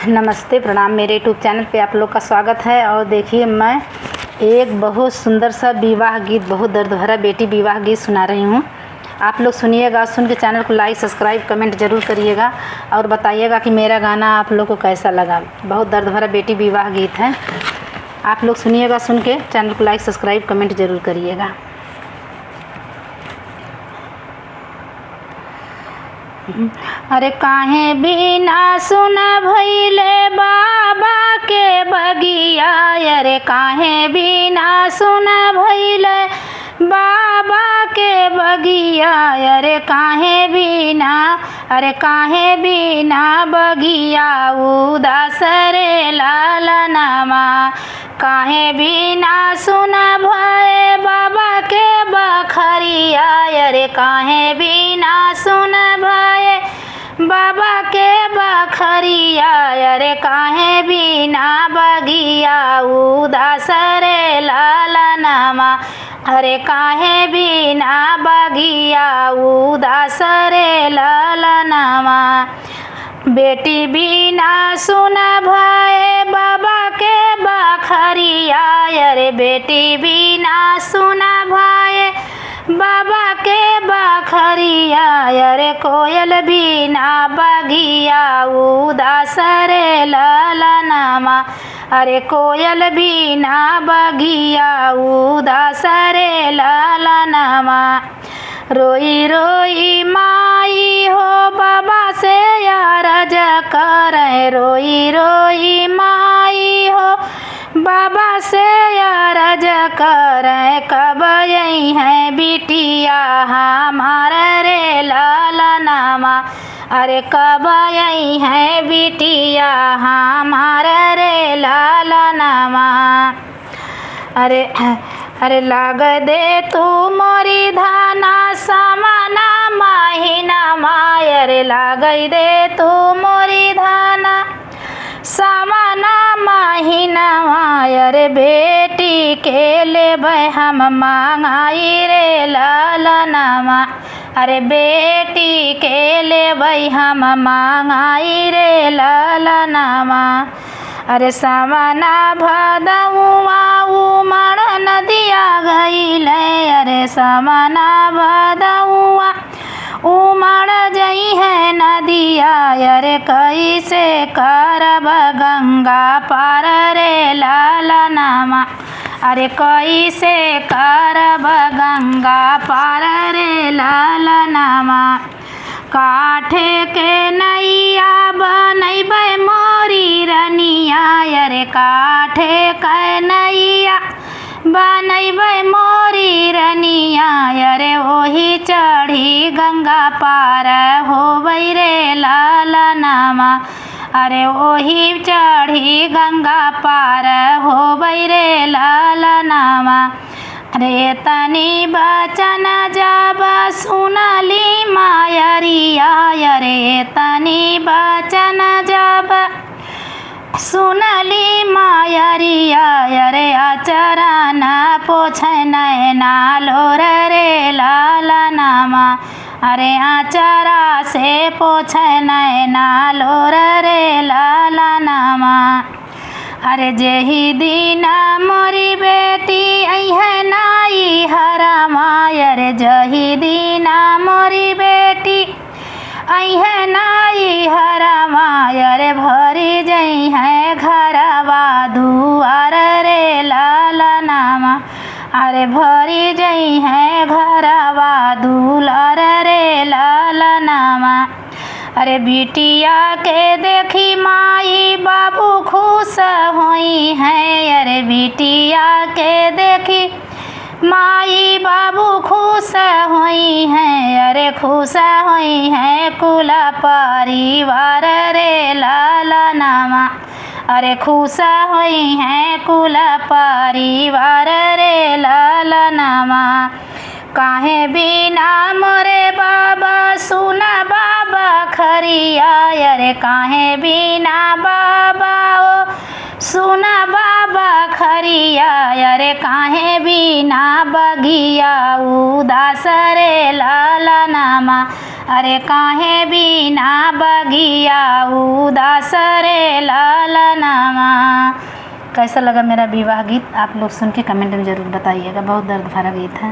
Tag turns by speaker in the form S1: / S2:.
S1: नमस्ते, प्रणाम। मेरे यूट्यूब चैनल पे आप लोग का स्वागत है। और देखिए, मैं एक बहुत सुंदर सा विवाह गीत, बहुत दर्द भरा बेटी विवाह गीत सुना रही हूँ। आप लोग सुनिएगा, सुन के चैनल को लाइक, सब्सक्राइब, कमेंट ज़रूर करिएगा और बताइएगा कि मेरा गाना आप लोग को कैसा लगा। बहुत दर्द भरा बेटी विवाह गीत है। आप लोग सुनिएगा, सुन के चैनल को लाइक, सब्सक्राइब, कमेंट ज़रूर करिएगा। अरे काहे बिना सुन भइले बाबा के बगिया, अरे काहे बिना सुन भइले बाबा के बगिया, अरे काहे बिना बगिया उदास रे लालनमा। काहे बिना सुन भए बाबा के बखरिया, अरे काहे बिना सुन भए बाबा के बखरिया, अरे काहे बिना बगिया उदास रे लालनमा। अरे काहे बिना बगिया उदास रे लालनमा। बेटी बिना सुन भए बाबा के बखरिया, अरे बेटी बिना सुन भए बाबा के बखरिया, अरे कोयल बिना बगिया उदास रे लालनमा। अरे कोयल बिना बगिया उदास रे लालनमा। रोई रोई माई हो बाबा से अरज करे, रोई रोई माई हो बाबा से अरज करे, कब यही है बिटिया हमारा रे लालनमा। अरे कब यही है बिटिया हमारा रे लालनमा। अरे लाग दे तू मोरी धाना सामना महीना माय, अरे लाग दे तू मोरी धाना सामना महीना माय, अरे बेटी के लेबै हम मांगाई रे लालनमा। अरे बेटी के लेबै हम मांगाई रे लालनमा। अरे सामना भदौआ उमड़ नदिया गईले, अरे सामना भदौआ उमड़ जई है नदिया, अरे कैसे करब गंगा पार रे लालनमा। अरे कैसे करब गंगा पार रे लालनमा। काठे के नैया बनैबै मोरी रनिया, अरे काठे के नैया बनैबै मोरी रनिया, अरे ओही चढ़ी गंगा पार होबै रे लालनमा। अरे ओही चढ़ी गंगा पार होबै रे लालनमा। अरे तनी बचन जब सुनली मायरिया, अरे तनी बचन जब सुनली मायरिया, अरे आचरण पोछै नैना लोर रे लालनमा। अरे आचरा से पोछै नैना लोर रे लालनमा। अरे जेही दिन मोरी बेटी अइहे नाई हरमा, अरे जही दिन मोरी बेटी अइहे नाई हरमा, अरे भरी जई है घरवा दुआर रे लालनमा। अरे भरी जई है घरवा दुलार रे लालनमा। अरे बिटिया के देखी माई बाबू खुश होई है, अरे बिटिया के देखी माई बाबू खुश होई है, अरे खुश होई है कुल परिवार रे लालनमा। अरे खुश होई है कुल परिवार रे लालनमा। काहे बिना मोरे बाबा सुन बाबा खरिया, अरे काहे बिना बाबा ओ सुना बाबा खरिया अरे काहे बिना बगिया उदास रे लालनमा अरे काहे बिना बगिया उदास रे लालनमा। कैसा लगा मेरा विवाह गीत आप लोग सुन के कमेंट में ज़रूर बताइएगा। बहुत दर्द भरा गीत है।